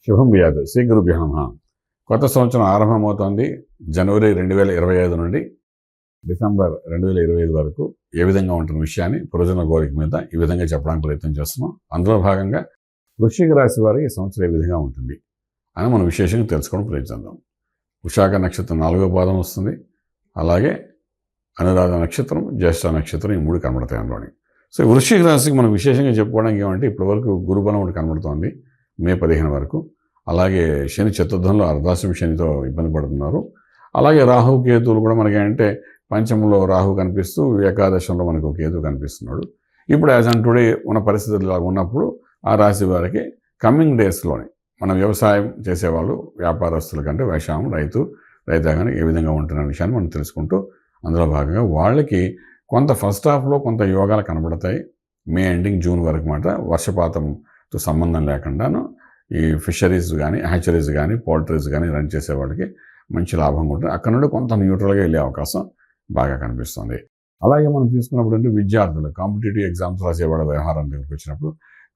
శుభం వ్యాధు శ్రీ గురుభ్యో నమః. కొత్త సంవత్సరం ఆరంభమవుతోంది. జనవరి 2025 నుండి డిసెంబర్ 2025 వరకు ఏ విధంగా ఉంటున్న విషయాన్ని పురోజన గోరిక మీద ఈ విధంగా చెప్పడానికి ప్రయత్నం చేస్తున్నాం. అందులో భాగంగా వృశ్చిక రాశి వారికి ఈ సంవత్సరం ఏ విధంగా ఉంటుంది అని మనం విశేషంగా తెలుసుకోవడం ప్రయత్నిద్దాం. విశాఖ నక్షత్రం 4వ పాదం వస్తుంది. అలాగే అనురాధ నక్షత్రం, జ్యేష్ఠ నక్షత్రం, ఈ మూడు కనబడతాయి అందులోని. సో వృశ్చిక రాశికి మనం విశేషంగా చెప్పుకోవడానికి ఏమంటే ఇప్పటివరకు గురుబలం ఒకటి కనబడుతోంది మే 15 వరకు. అలాగే శని చతుర్థంలో అర్ధాశ్రమ శనితో ఇబ్బంది పడుతున్నారు. అలాగే రాహు కేతువులు కూడా మనకి అంటే పంచమంలో రాహు కనిపిస్తూ ఏకాదశంలో మనకు కేతు కనిపిస్తున్నాడు. ఇప్పుడు యాజ్ ఆన్ టుడే ఉన్న పరిస్థితులు ఇలా ఉన్నప్పుడు ఆ రాశి వారికి కమింగ్ డేస్లోనే మన వ్యవసాయం చేసేవాళ్ళు, వ్యాపారస్తుల కంటే వ్యవసాయం రైతాంగాన్ని ఏ విధంగా ఉంటున్న విషయాన్ని మనం తెలుసుకుంటూ అందులో భాగంగా వాళ్ళకి కొంత ఫస్ట్ హాఫ్లో కొంత యోగాలు కనబడతాయి. మే ఎండింగ్ జూన్ వరకు మాట వర్షపాతంతో సంబంధం లేకుండాను ఈ ఫిషరీస్ కానీ, హ్యాచరీస్ కానీ, పౌల్ట్రీస్ కానీ రన్ చేసే వాళ్ళకి మంచి లాభం ఉంటుంది. అక్కడ నుండి కొంత న్యూట్రల్గా వెళ్ళే అవకాశం బాగా కనిపిస్తుంది. అలాగే మనం తీసుకున్నప్పుడు అంటే విద్యార్థులు కాంపిటేటివ్ ఎగ్జామ్స్ రాసేవాళ్ళ వ్యవహారం దగ్గరికి వచ్చినప్పుడు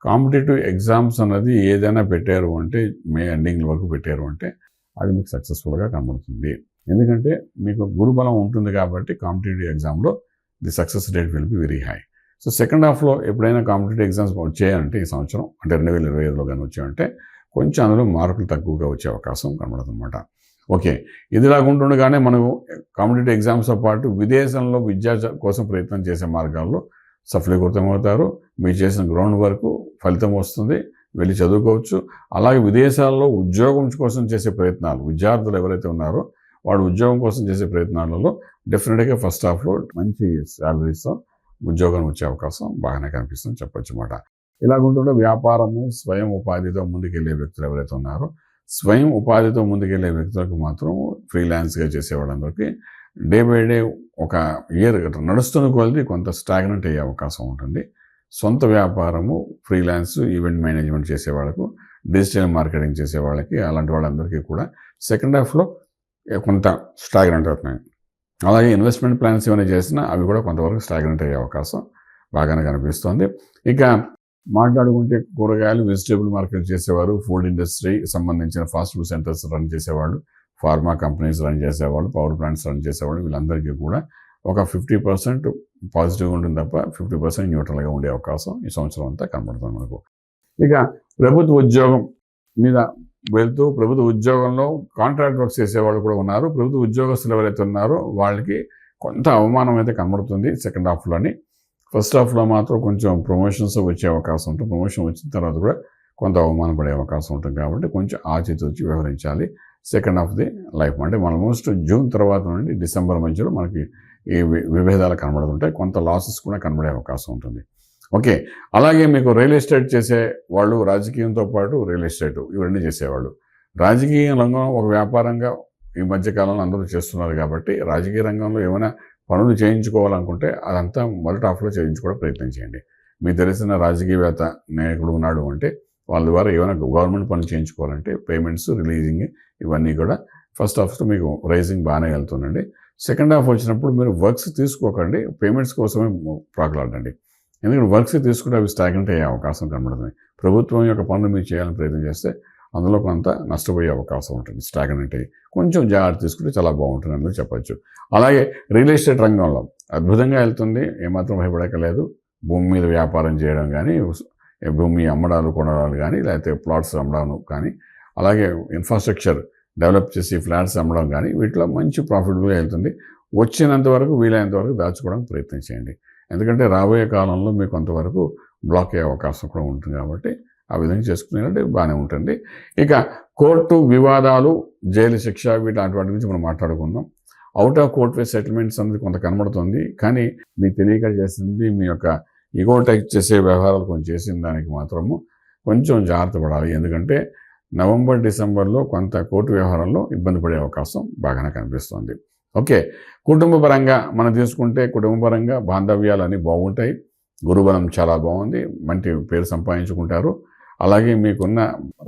కాంపిటేటివ్ ఎగ్జామ్స్ అన్నది ఏదైనా పెట్టారు అంటే మే ఎండింగ్ వరకు పెట్టారు అంటే అది మీకు సక్సెస్ఫుల్గా కనబడుతుంది. ఎందుకంటే మీకు గురుబలం ఉంటుంది కాబట్టి కాంపిటేటివ్ ఎగ్జామ్లో the success rate will be very high. So second హాఫ్లో ఎప్పుడైనా కాంపిటేటివ్ ఎగ్జామ్స్ వచ్చాయంటే ఈ సంవత్సరం అంటే 2025లో కానీ వచ్చాయంటే కొంచెం అందులో మార్కులు తక్కువగా వచ్చే అవకాశం కనబడుతుంది అనమాట. ఓకే, ఇదిలాగా ఉంటుండగానే మనకు కాంపిటేటివ్ ఎగ్జామ్స్తో పాటు విదేశంలో విద్యా కోసం ప్రయత్నం చేసే మార్గాల్లో సఫలీకృతమవుతారు. మీరు చేసిన గ్రౌండ్ వర్క్ ఫలితం వస్తుంది, వెళ్ళి చదువుకోవచ్చు. అలాగే విదేశాల్లో ఉద్యోగం కోసం చేసే ప్రయత్నాలు విద్యార్థులు ఎవరైతే ఉన్నారో వాడు ఉద్యోగం కోసం చేసే ప్రయత్నాలలో డెఫినెట్గా ఫస్ట్ హాఫ్లో మంచి శాలరీస్తో ఉద్యోగం వచ్చే అవకాశం బాగానే కనిపిస్తుంది చెప్పొచ్చు అన్నమాట. ఇలాగుంటుండే వ్యాపారము, స్వయం ఉపాధితో ముందుకెళ్ళే వ్యక్తులు ఎవరైతే ఉన్నారో స్వయం ఉపాధితో ముందుకెళ్ళే వ్యక్తులకు మాత్రం ఫ్రీలాన్స్గా చేసే వాళ్ళందరికీ డే బై డే ఒక ఇయర్ నడుస్తున్న కొలది కొంత స్టాగ్నెంట్ అయ్యే అవకాశం ఉంటుంది. సొంత వ్యాపారము, ఫ్రీలాన్స్, ఈవెంట్ మేనేజ్మెంట్ చేసే వాళ్ళకు, డిజిటల్ మార్కెటింగ్ చేసే వాళ్ళకి అలాంటి వాళ్ళందరికీ కూడా సెకండ్ హాఫ్లో కొంత స్టాగ్నెంట్ అవుతున్నాయి. అలాగే ఇన్వెస్ట్మెంట్ ప్లాన్స్ ఏమైనా చేసినా అవి కూడా కొంతవరకు స్టాగ్నెంట్ అయ్యే అవకాశం బాగానే కనిపిస్తుంది. ఇక మాట్లాడుకుంటే కూరగాయలు, వెజిటేబుల్ మార్కెట్ చేసేవారు, ఫుడ్ ఇండస్ట్రీ సంబంధించిన ఫాస్ట్ ఫుడ్ సెంటర్స్ రన్ చేసేవాళ్ళు, ఫార్మా కంపెనీస్ రన్ చేసేవాళ్ళు, పవర్ ప్లాంట్స్ రన్ చేసేవాళ్ళు, వీళ్ళందరికీ కూడా ఒక 50% పాజిటివ్గా ఉంటుంది తప్ప 50% న్యూట్రల్గా ఉండే అవకాశం ఈ సంవత్సరం అంతా కనబడుతుంది మనకు. ఇక ప్రభుత్వ ఉద్యోగం మీద వెళ్తూ ప్రభుత్వ ఉద్యోగంలో కాంట్రాక్ట్ వర్క్స్ చేసేవాళ్ళు కూడా ఉన్నారు. ప్రభుత్వ ఉద్యోగస్తులు ఎవరైతే ఉన్నారో వాళ్ళకి కొంత అవమానం అయితే కనబడుతుంది సెకండ్ హాఫ్లోని. ఫస్ట్ హాఫ్లో మాత్రం కొంచెం ప్రమోషన్స్ వచ్చే అవకాశం ఉంటుంది. ప్రమోషన్ వచ్చిన తర్వాత కూడా కొంత అవమానం పడే అవకాశం ఉంటుంది కాబట్టి కొంచెం ఆచితూచి వ్యవహరించాలి సెకండ్ హాఫ్ ది లైఫ్. అంటే ఆల్మోస్ట్ జూన్ తర్వాత నుండి డిసెంబర్ మధ్యలో మనకి ఈ విభేదాలు కనబడుతుంటాయి. కొంత లాసెస్ కూడా కనబడే అవకాశం ఉంటుంది. ఓకే, అలాగే మీకు రియల్ ఎస్టేట్ చేసే వాళ్ళు, రాజకీయంతో పాటు రియల్ ఎస్టేట్ ఇవన్నీ చేసేవాళ్ళు, రాజకీయ రంగం ఒక వ్యాపారంగా ఈ మధ్యకాలంలో అందరూ చేస్తున్నారు కాబట్టి రాజకీయ రంగంలో ఏమైనా పనులు చేయించుకోవాలనుకుంటే అదంతా మొదటి హాఫ్లో చేయించుకోవడం ప్రయత్నం చేయండి. మీకు తెలిసిన రాజకీయవేత్త నాయకుడు ఉన్నాడు అంటే వాళ్ళ ద్వారా ఏమైనా గవర్నమెంట్ పనులు చేయించుకోవాలంటే పేమెంట్స్, రిలీజింగ్ ఇవన్నీ కూడా ఫస్ట్ హాఫ్లో మీకు రైజింగ్ బాగానే వెళ్తుందండి. సెకండ్ హాఫ్ వచ్చినప్పుడు మీరు వర్క్స్ తీసుకోకండి, పేమెంట్స్ కోసమే ప్రాకులాడండి. ఎందుకంటే వర్క్స్ తీసుకుంటే అవి స్టాగ్నెంట్ అయ్యే అవకాశం కనబడుతుంది. ప్రభుత్వం యొక్క పనులు మీరు చేయాలని ప్రయత్నం చేస్తే అందులో కొంత నష్టపోయే అవకాశం ఉంటుంది. స్టాగ్నెంట్ అయ్యి కొంచెం జాగ్రత్త తీసుకుంటే చాలా బాగుంటుంది అని చెప్పచ్చు. అలాగే రియల్ ఎస్టేట్ రంగంలో అద్భుతంగా వెళ్తుంది, ఏమాత్రం భయపడక్కలేదు. భూమి మీద వ్యాపారం చేయడం కానీ, భూమి అమ్మడాలు కొనడాలు కానీ, లేకపోతే ప్లాట్స్ అమ్మడాలు కానీ, అలాగే ఇన్ఫ్రాస్ట్రక్చర్ డెవలప్ చేసి ఫ్లాట్స్ అమ్మడం కానీ వీటిలో మంచి ప్రాఫిటబుల్గా వెళ్తుంది. వచ్చినంత వరకు వీలైనంత వరకు దాచుకోవడానికి ప్రయత్నం చేయండి. ఎందుకంటే రాబోయే కాలంలో మీకు కొంతవరకు బ్లాక్ అయ్యే అవకాశం కూడా ఉంటుంది కాబట్టి ఆ విధంగా చేసుకునేది బాగానే ఉంటుంది. ఇక కోర్టు వివాదాలు, జైలు శిక్ష వీటి గురించి మనం మాట్లాడుకుందాం. Out of court way settlements అనేది కొంత కనబడుతుంది. కానీ మీకు తెలియక చేసింది మీ యొక్క ఈగో టైప్ చేసే వ్యవహారాలు కొంచెం చేసిన దానికి మాత్రము కొంచెం జాగ్రత్త పడాలి. ఎందుకంటే నవంబర్, డిసెంబర్లో కొంత కోర్టు వ్యవహారంలో ఇబ్బంది పడే అవకాశం బాగానే కనిపిస్తుంది. ఓకే, కుటుంబ పరంగా మనం తీసుకుంటే కుటుంబ పరంగా బాంధవ్యాలు అన్నీ బాగుంటాయి. గురుబలం చాలా బాగుంది, మంచి పేరు సంపాదించుకుంటారు. అలాగే మీకున్న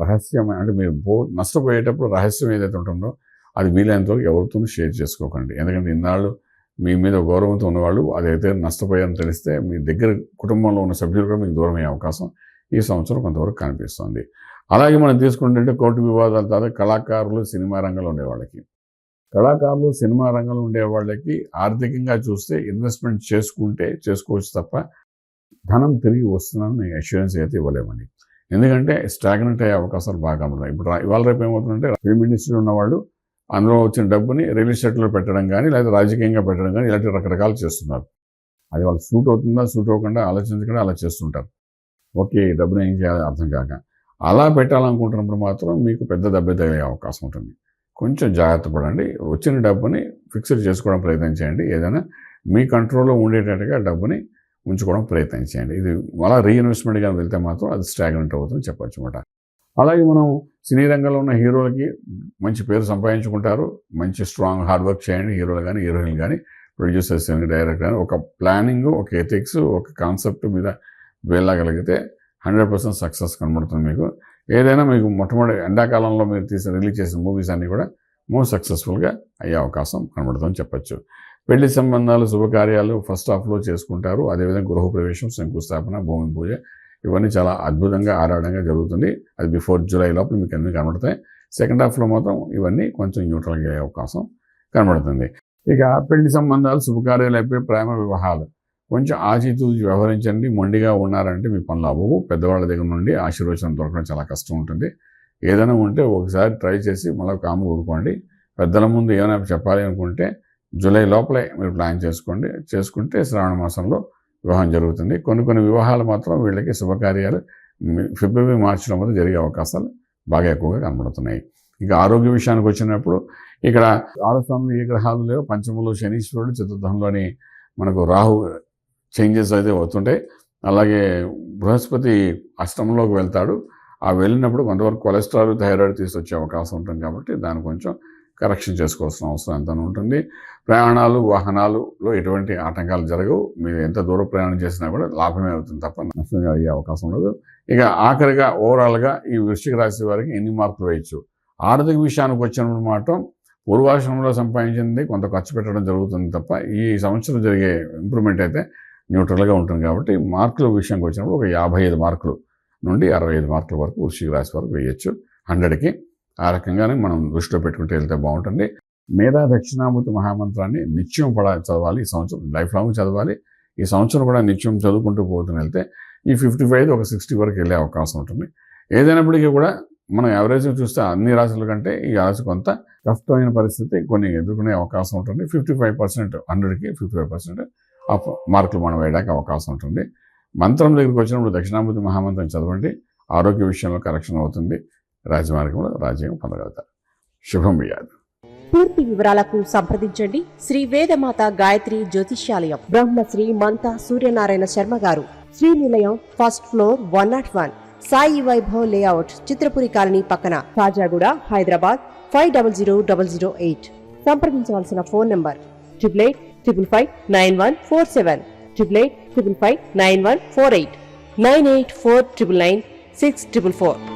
రహస్యం అంటే మీరు నష్టపోయేటప్పుడు రహస్యం ఏదైతే ఉంటుందో అది వీలైనంత ఎవరితో షేర్ చేసుకోకండి. ఎందుకంటే ఇన్నాళ్ళు మీ మీద గౌరవంతో ఉన్నవాళ్ళు అదైతే నష్టపోయారని తెలిస్తే మీ దగ్గర కుటుంబంలో ఉన్న సభ్యులు కూడా మీకు దూరం అయ్యే అవకాశం ఈ సంవత్సరం కొంతవరకు కనిపిస్తుంది. అలాగే మనం తీసుకుంటుంటే కోర్టు వివాదాల ద్వారా కళాకారులు సినిమా రంగంలో ఉండేవాళ్ళకి సినిమా రంగంలో ఉండే వాళ్ళకి ఆర్థికంగా చూస్తే ఇన్వెస్ట్మెంట్ చేసుకోవచ్చు తప్ప ధనం తిరిగి వస్తుందని అష్యూరెన్స్ అయితే ఇవ్వలేమండి. ఎందుకంటే స్టాగ్నెంట్ అయ్యే అవకాశాలు బాగా ఉన్నాయి. ఇప్పుడు ఇవాళ రేపు ఏమవుతుందంటే ఫిల్మ్ ఇండస్ట్రీలో ఉన్నవాళ్ళు అందులో వచ్చిన డబ్బుని రియల్ ఎస్టేట్లో పెట్టడం కానీ లేదా రాజకీయంగా పెట్టడం కానీ ఇలాంటి రకరకాలు చేస్తున్నారు. అది వాళ్ళు సూట్ అవుతుందా సూట్ అవ్వకుండా ఆలోచించకుండా అలా చేస్తుంటారు. ఓకే, డబ్బుని ఏం చేయాలో అర్థం కాక అలా పెట్టాలనుకుంటున్నప్పుడు మాత్రం మీకు పెద్ద దెబ్బ తగిలే అవకాశం ఉంటుంది. కొంచెం జాగ్రత్త పడండి. వచ్చిన డబ్బుని ఫిక్స్డ్ చేసుకోవడం ప్రయత్నం చేయండి. ఏదైనా మీ కంట్రోల్లో ఉండేటట్టుగా డబ్బుని ఉంచుకోవడం ప్రయత్నం చేయండి. ఇది అలా రీఇన్వెస్ట్మెంట్గా వెళ్తే మాత్రం అది స్టాగ్నెంట్ అవుతుందని చెప్పొచ్చు అన్నమాట. అలాగే మనం సినీ రంగంలో ఉన్న హీరోలకి మంచి పేరు సంపాదించుకుంటారు. మంచి స్ట్రాంగ్ హార్డ్ వర్క్ చేయండి. హీరోలు కానీ హీరోయిన్లు కానీ ప్రొడ్యూసర్స్ కానీ డైరెక్టర్ కానీ ఒక ప్లానింగ్, ఒక ఎథిక్స్, ఒక కాన్సెప్ట్ మీద వెళ్ళగలిగితే 100% సక్సెస్ కనబడుతుంది మీకు. ఏదైనా మీకు మొట్టమొదటి ఎండాకాలంలో మీరు రిలీజ్ చేసిన మూవీస్ అన్నీ కూడా మోస్ట్ సక్సెస్ఫుల్గా అయ్యే అవకాశం కనబడుతుందని చెప్పొచ్చు. పెళ్లి సంబంధాలు, శుభకార్యాలు ఫస్ట్ హాఫ్లో చేసుకుంటారు. అదేవిధంగా గృహప్రవేశం, శంకుస్థాపన, భూమి పూజ ఇవన్నీ చాలా అద్భుతంగా ఆరాడంగా జరుగుతుంది. అది బిఫోర్ జూలై లోపల మీకు అన్నీ కనబడతాయి. సెకండ్ హాఫ్లో మాత్రం ఇవన్నీ కొంచెం న్యూట్రల్గా అయ్యే అవకాశం కనబడుతుంది. ఇక పెళ్లి సంబంధాలు, శుభకార్యాలు అయిపోయి ప్రేమ వివాహాలు కొంచెం ఆచితూచి వ్యవహరించండి. మొండిగా ఉన్నారంటే మీ పనులు అవ్వవు. పెద్దవాళ్ళ దగ్గర నుండి ఆశీర్వచనం దొరకడం చాలా కష్టం ఉంటుంది. ఏదైనా ఉంటే ఒకసారి ట్రై చేసి మళ్ళీ కాము ఊరుకోండి. పెద్దల ముందు ఏమైనా చెప్పాలి అనుకుంటే జూలై లోపలే మీరు ప్లాన్ చేసుకుంటే శ్రావణ మాసంలో వివాహం జరుగుతుంది. కొన్ని వివాహాలు మాత్రం వీళ్ళకి శుభకార్యాలు ఫిబ్రవరి, మార్చిలో మాత్రం జరిగే అవకాశాలు బాగా ఎక్కువగా కనబడుతున్నాయి. ఇక ఆరోగ్య విషయానికి వచ్చినప్పుడు ఇక్కడ 6వ స్థానంలో ఏ గ్రహాలు లేవు. పంచమంలో శనీశ్వరుడు, చతుర్థంలోని మనకు రాహు చేంజెస్ అయితే అవుతుంటాయి. అలాగే బృహస్పతి అష్టమంలోకి వెళ్తాడు. ఆ వెళ్ళినప్పుడు కొంతవరకు కొలెస్ట్రాల్, థైరాయిడ్ తీసుకొచ్చే అవకాశం ఉంటుంది. కాబట్టి దాన్ని కొంచెం కరెక్షన్ చేసుకోవాల్సిన అవసరం ఎంత ఉంటుంది. ప్రయాణాలు, వాహనాలలో ఎటువంటి ఆటంకాలు జరగవు. మీరు ఎంత దూరం ప్రయాణం చేసినా కూడా లాభమే అవుతుంది తప్ప నష్టం అయ్యే అవకాశం ఉండదు. ఇక ఆఖరిగా ఓవరాల్గా ఈ వృశ్చిక రాశి వారికి ఎన్ని మార్కులు వేయచ్చు. ఆర్థిక విషయానికి వచ్చినప్పుడు మాత్రం పూర్వాశ్రమంలో సంపాదించింది కొంత ఖర్చు పెట్టడం జరుగుతుంది తప్ప ఈ సంవత్సరం జరిగే ఇంప్రూవ్మెంట్ అయితే న్యూట్రల్గా ఉంటుంది. కాబట్టి మార్కుల విషయానికి వచ్చినప్పుడు ఒక 55 మార్కులు నుండి 65 మార్కుల వరకు వృశ్చిక రాశి వరకు వేయచ్చు 100కి. ఆ రకంగానే మనం దృష్టిలో పెట్టుకుంటే వెళ్తే బాగుంటుంది. మేధా దక్షిణామూర్తి మహామంత్రాన్ని నిత్యం చదవాలి. ఈ సంవత్సరం లైఫ్ లాంగ్ చదవాలి. ఈ సంవత్సరం కూడా నిత్యం చదువుకుంటూ పోతూ వెళ్తే ఈ 55 ఒక 60 వరకు వెళ్ళే అవకాశం ఉంటుంది. ఏదైనప్పటికీ కూడా మనం యావరేజ్ చూస్తే అన్ని రాశుల కంటే ఈ రాశి కొంత కష్టమైన పరిస్థితి కొన్ని ఎదుర్కొనే అవకాశం ఉంటుంది. 55% 100కి 55% ఆఫ్ మార్కులు మనం వేయడానికి అవకాశం ఉంటుంది. మంత్రం దగ్గరికి వచ్చినప్పుడు దక్షిణామూర్తి మహామంత్రం చదవండి. ఆరోగ్య విషయంలో కరెక్షన్ అవుతుంది. రాజమార్గంలో రాజ్యం పొందగలుగుతారు. శుభం వ్యాధి. పూర్తి వివరాలకు సంప్రదించండి శ్రీ వేదమాత గాయత్రి జ్యోతిష్యాలయం, బ్రహ్మశ్రీ మంతా సూర్యనారాయణ శర్మ గారు, Srinilayam, first floor, 101, Sai Vaibhav layout, Chitrapuri colony పక్కన, కాజాగూడ, హైదరాబాద్ 500008. సంప్రదించవలసిన ఫోన్ నంబర్ 8855559147, 8855559148, 9849996644.